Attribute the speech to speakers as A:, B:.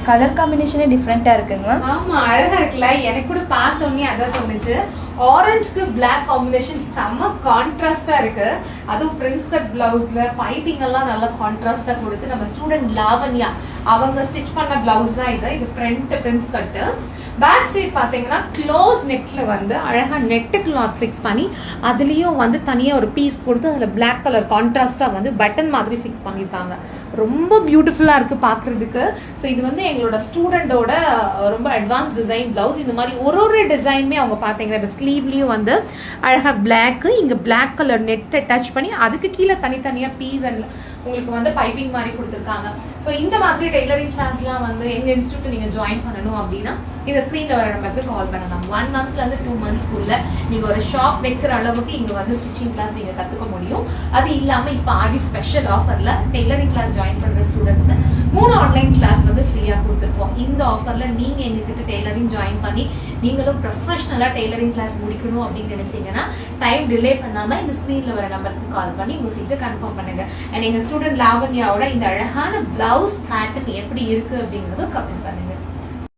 A: Colour காம்பினேஷனே டிஃப்ரெண்டா இருக்குங்க.
B: ஆமா, அழகா இருக்குல்ல. எனக்கு கூட பார்த்தோன்னே அதான் தோணுச்சு. ஆரஞ்சுக்கு பிளாக் காம்பினேஷன் செம்ம கான்ட்ராஸ்டா இருக்கு. அதுவும் பிரின்ஸ் கட் பிளவுஸ்ல பைப்பிங் எல்லாம் நல்லா கான்ட்ராஸ்டா கொடுத்து நம்ம ஸ்டூடெண்ட் லாவண்யா அவங்க ஸ்டிச் பண்ண பிளவுஸ் தான் இது. இது front prince cut. Back side பாத்தீங்கன்னா க்ளோஸ் நெக்ல வந்து அழகா நெட் கிளாத் ஃபிக்ஸ் பண்ணி அதுலயும் வந்து தனியா ஒரு பீஸ் கொடுத்து அதுல பிளாக் கலர் கான்ட்ராஸ்டா வந்து பட்டன் மாதிரி ஃபிக்ஸ் பண்ணிருக்காங்க. ரொம்ப பியூட்டிஃபுல்லா இருக்கு பாக்குறதுக்கு. ஸோ இது வந்து எங்களோட ஸ்டூடெண்டோட ரொம்ப அட்வான்ஸ் டிசைன் பிளவுஸ். இந்த மாதிரி ஒரு டிசைனுமே அவங்க பாத்தீங்கன்னா ஸ்லீவ்லயும் வந்து அழகா பிளாக், இங்க பிளாக் கலர் நெட் டச் பண்ணி அதுக்கு கீழே தனித்தனியா பீஸ் அண்ட் உங்களுக்கு வந்து பைப்பிங் மாதிரி கொடுத்துருக்காங்க. ஸோ இந்த மாதிரி டெய்லரிங் கிளாஸ்லாம் வந்து எங்க இன்ஸ்டியூட் நீங்க ஜாயின் பண்ணணும் அப்படின்னா இந்த ஸ்கிரீன்ல வர நம்பருக்கு கால் பண்ணலாம். 1 monthல இருந்து 2 monthsக்குள்ள நீங்க ஒரு ஷாப் வைக்கிற அளவுக்கு இங்க வந்து ஸ்டிச்சிங் கிளாஸ் நீங்க கத்துக்க முடியும். அது இல்லாம இப்ப ஆடி ஸ்பெஷல் ஆஃபர்ல டெய்லரிங் கிளாஸ் ஜாயின் பண்ற ஸ்டூடெண்ட்ஸ் 3 ஆன்லைன் கிளாஸ் வந்து ஃப்ரீயா கொடுத்துருப்போம். இந்த ஆஃபர்ல நீங்க எங்ககிட்ட டெய்லரிங் ஜாயின் பண்ணி நீங்களும் ப்ரொஃபஷனலா டெய்லரிங் கிளாஸ் முடிக்கணும் அப்படின்னு நினைச்சீங்கன்னா டைம் டிலே பண்ணாம இந்த ஸ்கிரீன்ல வர நம்பருக்கு கால் பண்ணி உங்க சீட்டை கன்ஃபார்ம் பண்ணுங்க. அண்ட் எங்க ஸ்டூடெண்ட் லாவண்யாவோட இந்த அழகான பிளவுஸ் பேட்டர்ன் எப்படி இருக்கு அப்படிங்கறத கமெண்ட் பண்ணுங்க.